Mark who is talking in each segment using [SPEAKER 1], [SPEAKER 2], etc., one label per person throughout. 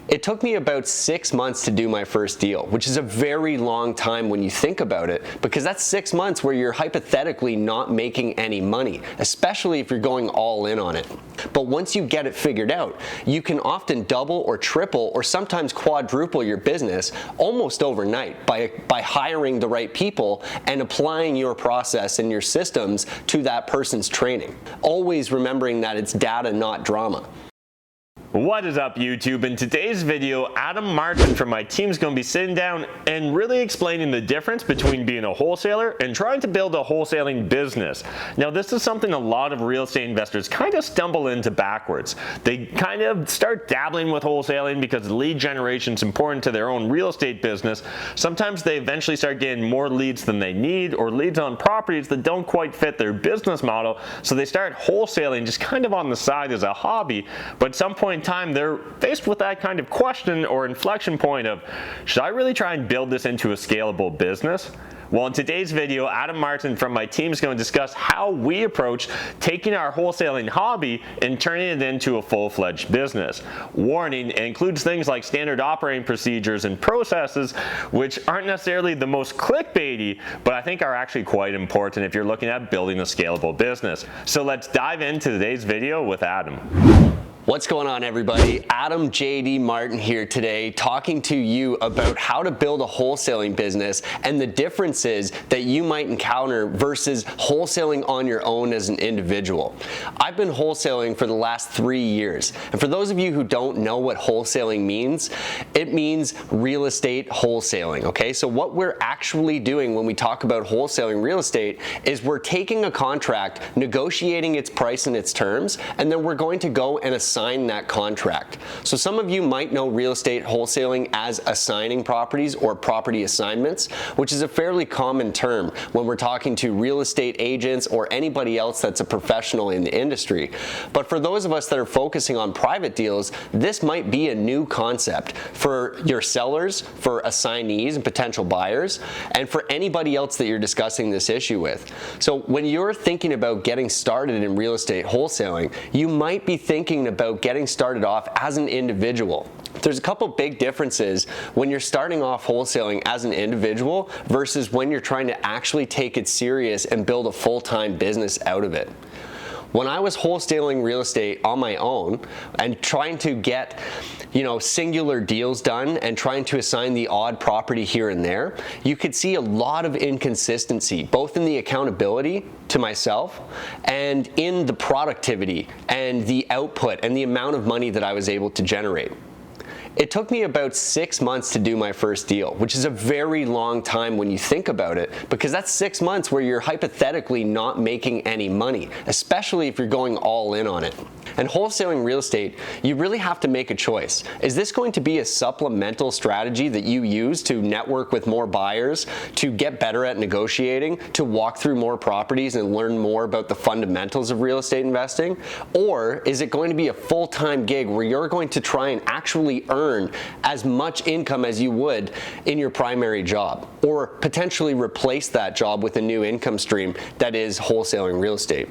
[SPEAKER 1] It took me about 6 months to do my first deal, which is a very long time when you think about it, because that's 6 months where you're hypothetically not making any money, especially if you're going all in on it. But once you get it figured out, you can often double or triple or sometimes quadruple your business almost overnight by hiring the right people and applying your process and your systems to that person's training. Always remembering that it's data, not drama.
[SPEAKER 2] What is up, YouTube? In today's video, Adam Martin from my team is going to be sitting down and really explaining the difference between being a wholesaler and trying to build a wholesaling business. Now, this is something a lot of real estate investors kind of stumble into backwards. They kind of start dabbling with wholesaling because lead generation is important to their own real estate business. Sometimes they eventually start getting more leads than they need, or leads on properties that don't quite fit their business model, so they start wholesaling just kind of on the side as a hobby. But at some point in time, they're faced with that kind of question or inflection point of, should I really try and build this into a scalable business? Well, in today's video, Adam Martin from my team is going to discuss how we approach taking our wholesaling hobby and turning it into a full-fledged business. Warning, it includes things like standard operating procedures and processes, which aren't necessarily the most clickbaity, but I think are actually quite important if you're looking at building a scalable business. So let's dive into today's video with Adam.
[SPEAKER 1] What's going on, everybody? Adam J.D. Martin here today, talking to you about how to build a wholesaling business and the differences that you might encounter versus wholesaling on your own as an individual. I've been wholesaling for the last 3 years, and for those of you who don't know what wholesaling means, it means real estate wholesaling, okay? So what we're actually doing when we talk about wholesaling real estate is we're taking a contract, negotiating its price and its terms, and then we're going to go and assign that contract. So some of you might know real estate wholesaling as assigning properties or property assignments, which is a fairly common term when we're talking to real estate agents or anybody else that's a professional in the industry. But for those of us that are focusing on private deals, this might be a new concept for your sellers, for assignees and potential buyers, and for anybody else that you're discussing this issue with. So when you're thinking about getting started in real estate wholesaling, you might be thinking about getting started off as an individual. There's a couple big differences when you're starting off wholesaling as an individual versus when you're trying to actually take it serious and build a full-time business out of it. When I was wholesaling real estate on my own and trying to get, singular deals done and trying to assign the odd property here and there, you could see a lot of inconsistency, both in the accountability to myself and in the productivity and the output and the amount of money that I was able to generate. It took me about 6 months to do my first deal, which is a very long time when you think about it, because that's 6 months where you're hypothetically not making any money, especially if you're going all in on it. And wholesaling real estate, you really have to make a choice. Is this going to be a supplemental strategy that you use to network with more buyers, to get better at negotiating, to walk through more properties and learn more about the fundamentals of real estate investing? Or is it going to be a full-time gig where you're going to try and actually earn as much income as you would in your primary job, or potentially replace that job with a new income stream that is wholesaling real estate?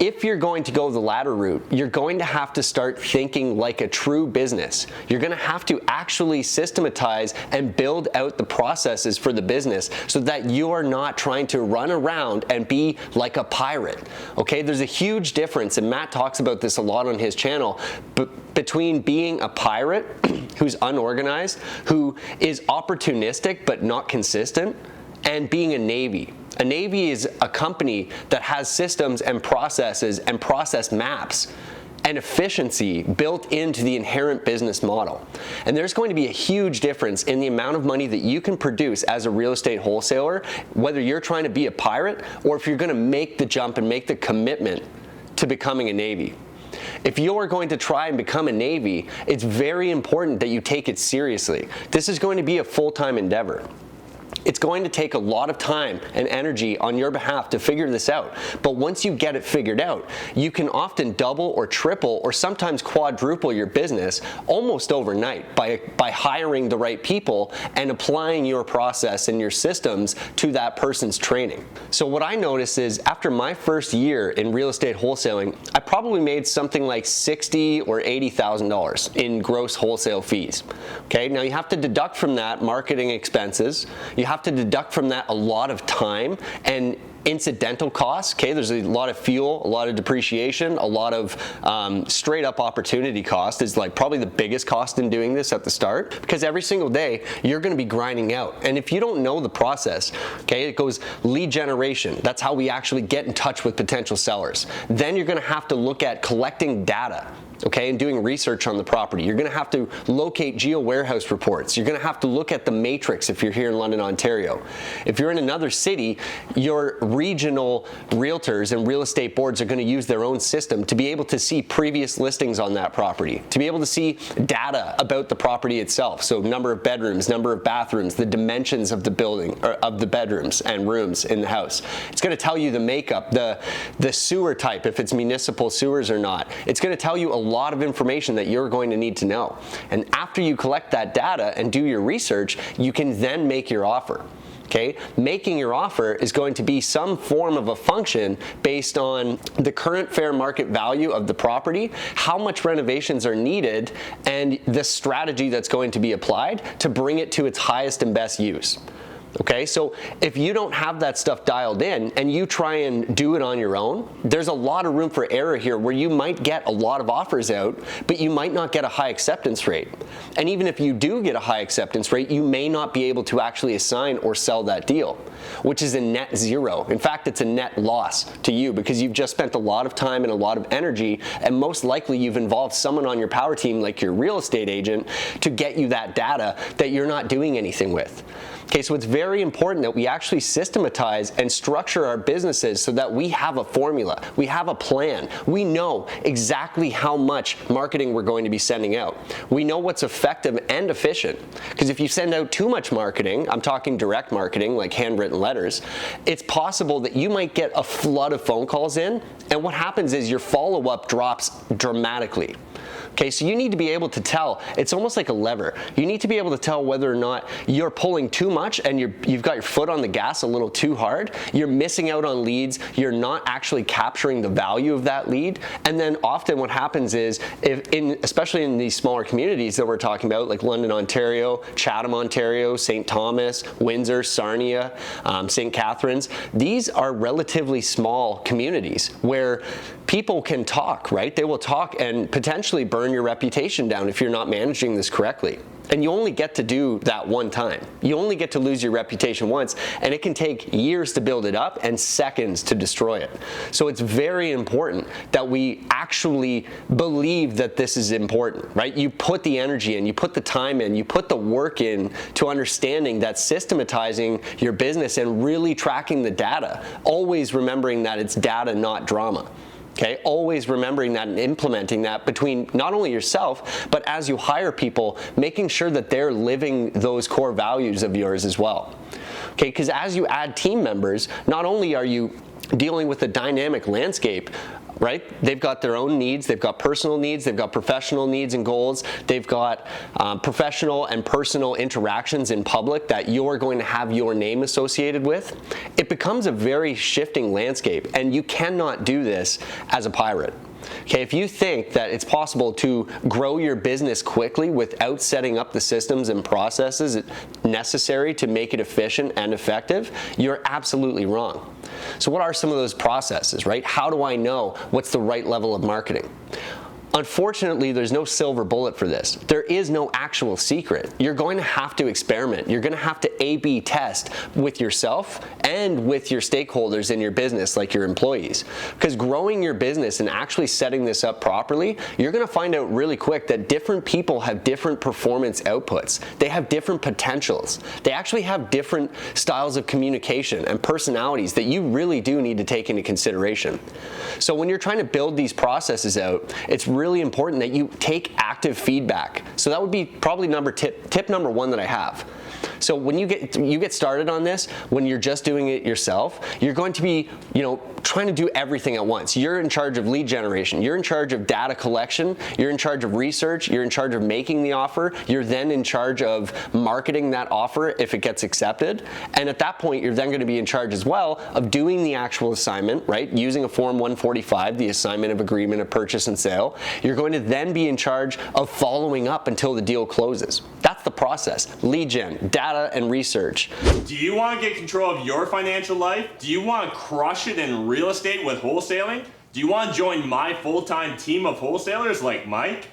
[SPEAKER 1] If you're going to go the latter route, you're going to have to start thinking like a true business. You're going to have to actually systematize and build out the processes for the business so that you are not trying to run around and be like a pirate. Okay, there's a huge difference, and Matt talks about this a lot on his channel, between being a pirate who's unorganized, who is opportunistic but not consistent, and being a Navy. A Navy is a company that has systems and processes and process maps and efficiency built into the inherent business model. And there's going to be a huge difference in the amount of money that you can produce as a real estate wholesaler, whether you're trying to be a pirate or if you're going to make the jump and make the commitment to becoming a Navy. If you're going to try and become a Navy, it's very important that you take it seriously. This is going to be a full-time endeavor. It's going to take a lot of time and energy on your behalf to figure this out. But once you get it figured out, you can often double or triple or sometimes quadruple your business almost overnight by hiring the right people and applying your process and your systems to that person's training. So what I noticed is after my first year in real estate wholesaling, I probably made something like $60,000 or $80,000 in gross wholesale fees. Okay, now you have to deduct from that marketing expenses. You have to deduct from that a lot of time and incidental costs. Okay, there's a lot of fuel, a lot of depreciation, a lot of straight up opportunity cost is like probably the biggest cost in doing this at the start, because every single day you're going to be grinding out. And if you don't know the process, okay, it goes lead generation. That's how we actually get in touch with potential sellers. Then you're going to have to look at collecting data. Okay, and doing research on the property. You're going to have to locate geo warehouse reports. You're going to have to look at the matrix if you're here in London, Ontario. If you're in another city, your regional realtors and real estate boards are going to use their own system to be able to see previous listings on that property, to be able to see data about the property itself. So number of bedrooms, number of bathrooms, the dimensions of the building, or of the bedrooms and rooms in the house. It's going to tell you the makeup, the sewer type, if it's municipal sewers or not. It's going to tell you a lot of information that you're going to need to know. And after you collect that data and do your research, you can then make your offer. Okay, making your offer is going to be some form of a function based on the current fair market value of the property, how much renovations are needed, and the strategy that's going to be applied to bring it to its highest and best use. Okay, so if you don't have that stuff dialed in and you try and do it on your own, there's a lot of room for error here where you might get a lot of offers out, but you might not get a high acceptance rate. And even if you do get a high acceptance rate, you may not be able to actually assign or sell that deal, which is a net zero. In fact, it's a net loss to you because you've just spent a lot of time and a lot of energy, and most likely you've involved someone on your power team like your real estate agent to get you that data that you're not doing anything with. Okay, so it's very important that we actually systematize and structure our businesses so that we have a formula, we have a plan, we know exactly how much marketing we're going to be sending out. We know what's effective and efficient, because if you send out too much marketing, I'm talking direct marketing like handwritten letters, it's possible that you might get a flood of phone calls in, and what happens is your follow-up drops dramatically. Okay, so you need to be able to tell, it's almost like a lever. You need to be able to tell whether or not you're pulling too much and you've got your foot on the gas a little too hard, you're missing out on leads, you're not actually capturing the value of that lead. And then often what happens is, especially in these smaller communities that we're talking about, like London, Ontario, Chatham, Ontario, St. Thomas, Windsor, Sarnia, St. Catharines, these are relatively small communities where people can talk, right? They will talk and potentially burn your reputation down if you're not managing this correctly. And you only get to do that one time. You only get to lose your reputation once, and it can take years to build it up and seconds to destroy it. So it's very important that we actually believe that this is important, right? You put the energy in, you put the time in, you put the work in to understanding that systematizing your business and really tracking the data, always remembering that it's data, not drama. Okay, always remembering that and implementing that between not only yourself, but as you hire people, making sure that they're living those core values of yours as well. Okay, because as you add team members, not only are you dealing with a dynamic landscape, right? They've got their own needs, they've got personal needs, they've got professional needs and goals, they've got professional and personal interactions in public that you're going to have your name associated with. It becomes a very shifting landscape, and you cannot do this as a pirate. Okay, if you think that it's possible to grow your business quickly without setting up the systems and processes necessary to make it efficient and effective, you're absolutely wrong. So what are some of those processes, right? How do I know what's the right level of marketing? Unfortunately, there's no silver bullet for this. There is no actual secret. You're going to have to experiment. You're going to have to A/B test with yourself and with your stakeholders in your business, like your employees. Because growing your business and actually setting this up properly, you're going to find out really quick that different people have different performance outputs. They have different potentials. They actually have different styles of communication and personalities that you really do need to take into consideration. So when you're trying to build these processes out, it's really important that you take active feedback. So that would be probably tip number one that I have. So when you get started on this, when you're just doing it yourself, you're going to be, trying to do everything at once. You're in charge of lead generation. You're in charge of data collection. You're in charge of research. You're in charge of making the offer. You're then in charge of marketing that offer if it gets accepted. And at that point, you're then going to be in charge as well of doing the actual assignment, right? Using a Form 145, the assignment of agreement of purchase and sale. You're going to then be in charge of following up until the deal closes. That's the process. Lead gen, data, and research.
[SPEAKER 2] Do you want to get control of your financial life? Do you want to crush it in real estate with wholesaling? Do you want to join my full-time team of wholesalers like Mike?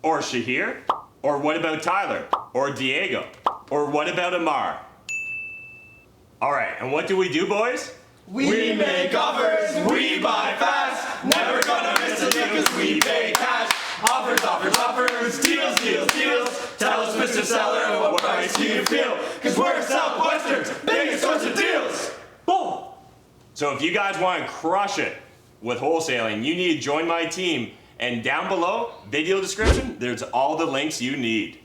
[SPEAKER 2] Or Shahir? Or what about Tyler? Or Diego? Or what about Amar? Alright, and what do we do, boys?
[SPEAKER 3] We make offers, we buy fast, never gonna miss a deal cause we pay cash. Offers, offers, offers, deals, deals, deals. Tell us, Mr. Seller, what price do you feel? Cause we're Southwestern's biggest source of deals. Boom!
[SPEAKER 2] So if you guys want to crush it with wholesaling, you need to join my team. And down below, video description, there's all the links you need.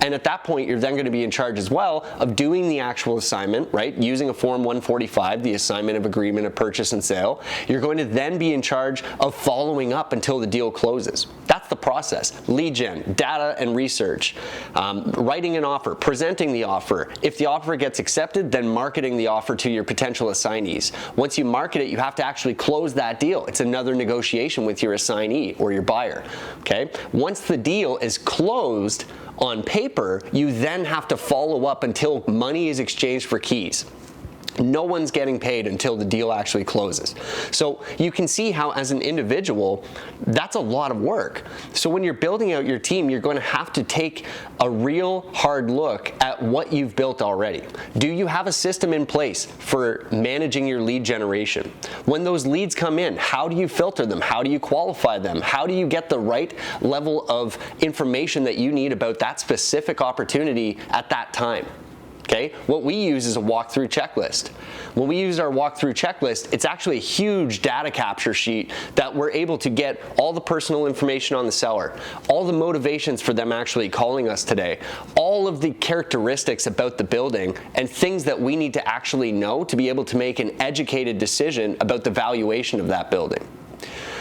[SPEAKER 1] And at that point, you're then going to be in charge as well of doing the actual assignment, right? Using a Form 145, the assignment of agreement of purchase and sale. You're going to then be in charge of following up until the deal closes. That's the process. Lead gen, data, and research. Writing an offer, presenting the offer. If the offer gets accepted, then marketing the offer to your potential assignees. Once you market it, you have to actually close that deal. It's another negotiation with your assignee or your buyer, okay? Once the deal is closed on paper, you then have to follow up until money is exchanged for keys. No one's getting paid until the deal actually closes. So you can see how as an individual, that's a lot of work. So when you're building out your team, you're going to have to take a real hard look at what you've built already. Do you have a system in place for managing your lead generation? When those leads come in, how do you filter them? How do you qualify them? How do you get the right level of information that you need about that specific opportunity at that time? Okay, what we use is a walkthrough checklist. When we use our walkthrough checklist, it's actually a huge data capture sheet that we're able to get all the personal information on the seller, all the motivations for them actually calling us today, all of the characteristics about the building, and things that we need to actually know to be able to make an educated decision about the valuation of that building.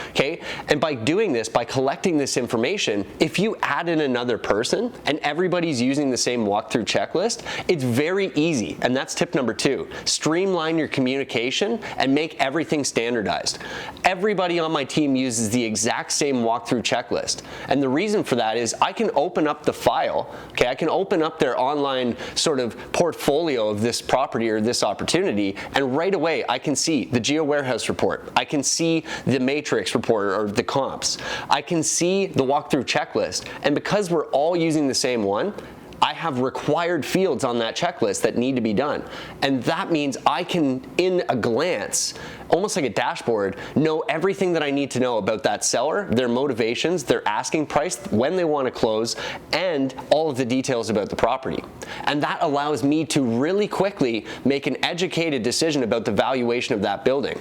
[SPEAKER 1] Okay, and by doing this, by collecting this information, if you add in another person and everybody's using the same walkthrough checklist, it's very easy. And that's tip number 2. Streamline your communication and make everything standardized. Everybody on my team uses the exact same walkthrough checklist. And the reason for that is I can open up the file, okay, I can open up their online sort of portfolio of this property or this opportunity, and right away I can see the Geo Warehouse report. I can see the matrix report or the comps. I can see the walkthrough checklist, and because we're all using the same one, I have required fields on that checklist that need to be done. And that means I can, in a glance, almost like a dashboard, know everything that I need to know about that seller, their motivations, their asking price, when they want to close, and all of the details about the property. And that allows me to really quickly make an educated decision about the valuation of that building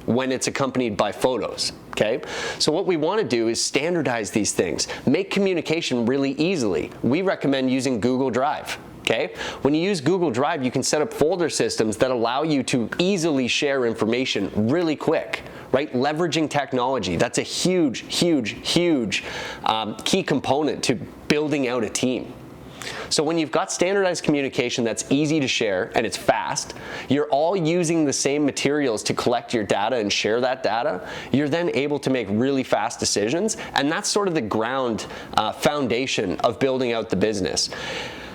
[SPEAKER 1] when it's accompanied by photos, okay? So what we want to do is standardize these things, make communication really easily. We recommend using Google Drive, okay? When you use Google Drive, you can set up folder systems that allow you to easily share information really quick, right? Leveraging technology, that's a huge, huge, huge key component to building out a team. So when you've got standardized communication that's easy to share and it's fast, you're all using the same materials to collect your data and share that data, you're then able to make really fast decisions, and that's sort of the foundation of building out the business.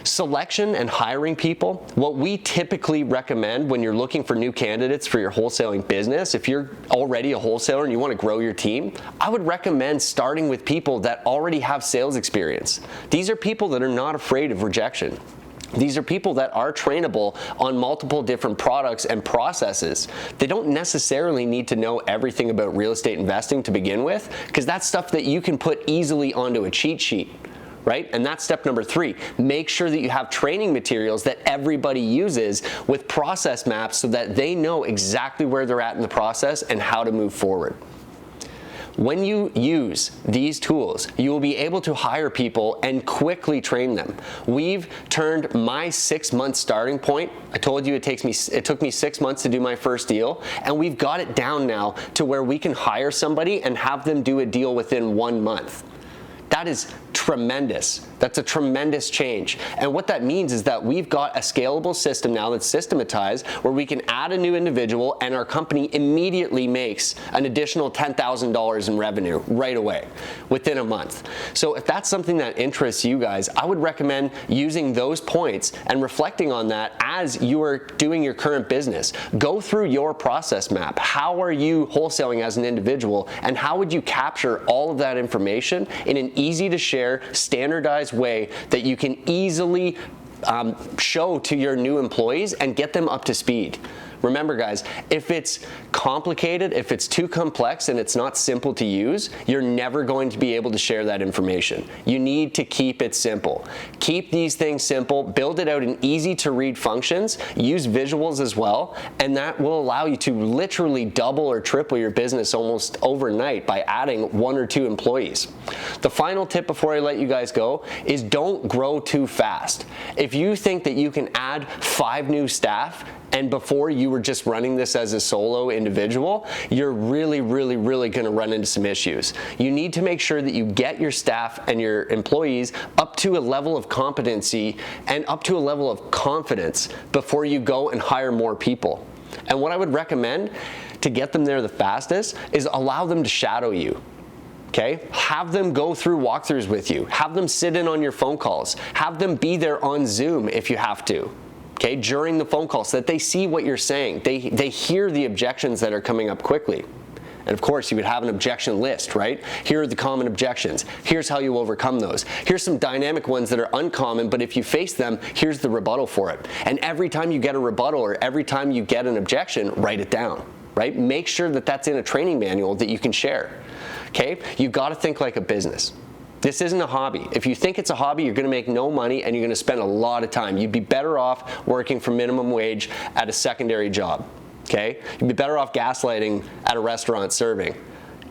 [SPEAKER 1] Selection and hiring people, what we typically recommend when you're looking for new candidates for your wholesaling business, if you're already a wholesaler and you want to grow your team, I would recommend starting with people that already have sales experience. These are people that are not afraid of rejection. These are people that are trainable on multiple different products and processes. They don't necessarily need to know everything about real estate investing to begin with, because that's stuff that you can put easily onto a cheat sheet. Right? And that's step number 3. Make sure that you have training materials that everybody uses with process maps so that they know exactly where they're at in the process and how to move forward. When you use these tools, you will be able to hire people and quickly train them. We've turned my 6-month starting point. I told you it took me 6 months to do my first deal, and we've got it down now to where we can hire somebody and have them do a deal within 1 month. That is tremendous. That's a tremendous change. And what that means is that we've got a scalable system now that's systematized where we can add a new individual and our company immediately makes an additional $10,000 in revenue right away within a month. So if that's something that interests you guys, I would recommend using those points and reflecting on that as you are doing your current business. Go through your process map. How are you wholesaling as an individual, and how would you capture all of that information in an easy to share, standardized way that you can easily show to your new employees and get them up to speed. Remember guys, if it's complicated, if it's too complex and it's not simple to use, you're never going to be able to share that information. You need to keep it simple. Keep these things simple, build it out in easy to read functions, use visuals as well, and that will allow you to literally double or triple your business almost overnight by adding 1 or 2 employees. The final tip before I let you guys go is don't grow too fast. If you think that you can add 5 new staff and before you were just running this as a solo individual, you're really going to run into some issues. You need to make sure that you get your staff and your employees up to a level of competency and up to a level of confidence before you go and hire more people. And what I would recommend to get them there the fastest is allow them to shadow you. Okay? Have them go through walkthroughs with you. Have them sit in on your phone calls. Have them be there on Zoom if you have to. Okay, during the phone call so that they see what you're saying. They hear the objections that are coming up quickly. And of course, you would have an objection list, right? Here are the common objections. Here's how you overcome those. Here's some dynamic ones that are uncommon, but if you face them, here's the rebuttal for it. And every time you get a rebuttal or every time you get an objection, write it down, right? Make sure that that's in a training manual that you can share. Okay, you've got to think like a business. This isn't a hobby. If you think it's a hobby, you're going to make no money and you're going to spend a lot of time. You'd be better off working for minimum wage at a secondary job, okay? You'd be better off gaslighting at a restaurant serving.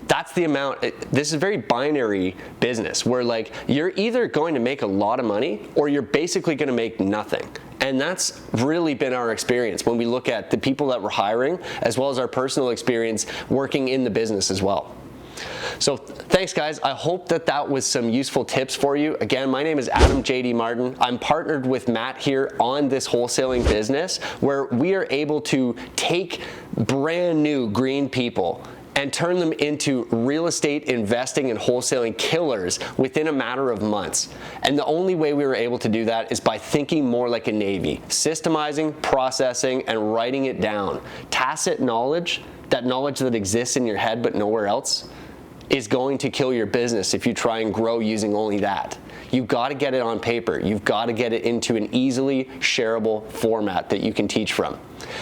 [SPEAKER 1] That's the amount. This is a very binary business where like you're either going to make a lot of money or you're basically going to make nothing. And that's really been our experience when we look at the people that we're hiring as well as our personal experience working in the business as well. So thanks guys, I hope that that was some useful tips for you. Again, my name is Adam J.D. Martin. I'm partnered with Matt here on this wholesaling business where we are able to take brand new green people and turn them into real estate investing and wholesaling killers within a matter of months. And the only way we were able to do that is by thinking more like a Navy, systemizing, processing, and writing it down. Tacit knowledge, that knowledge that exists in your head but nowhere else, is going to kill your business if you try and grow using only that. You've got to get it on paper. You've got to get it into an easily shareable format that you can teach from.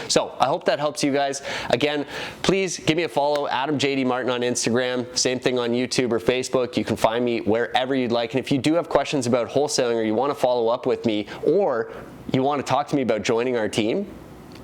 [SPEAKER 1] So I hope that helps you guys. Again, please give me a follow, Adam J.D. Martin on Instagram, same thing on YouTube or Facebook. You can find me wherever you'd like. And if you do have questions about wholesaling or you want to follow up with me or you want to talk to me about joining our team,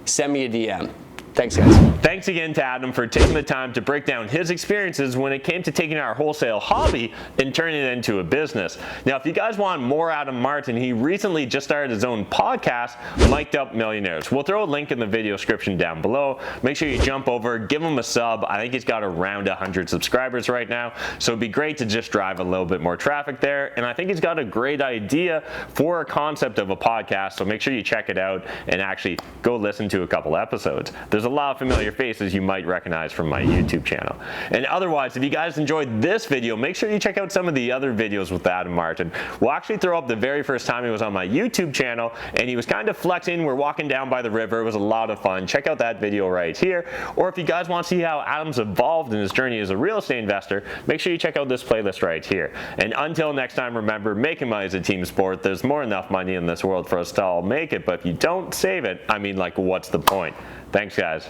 [SPEAKER 1] send me a DM. Thanks, guys.
[SPEAKER 2] Thanks again to Adam for taking the time to break down his experiences when it came to taking our wholesale hobby and turning it into a business. Now, if you guys want more Adam Martin, he recently just started his own podcast, Mic'd Up Millionaires. We'll throw a link in the video description down below. Make sure you jump over, give him a sub. I think he's got around 100 subscribers right now, so it'd be great to just drive a little bit more traffic there. And I think he's got a great idea for a concept of a podcast, so make sure you check it out and actually go listen to a couple episodes. There's a lot of familiar faces you might recognize from my YouTube channel. And otherwise, if you guys enjoyed this video, make sure you check out some of the other videos with Adam Martin. We'll actually throw up the very first time he was on my YouTube channel, and he was kind of flexing. We're walking down by the river. It was a lot of fun. Check out that video right here. Or if you guys want to see how Adam's evolved in his journey as a real estate investor, make sure you check out this playlist right here. And until next time, remember, making money is a team sport. There's more than enough money in this world for us to all make it, but if you don't save it, I mean, like, what's the point? Thanks, guys.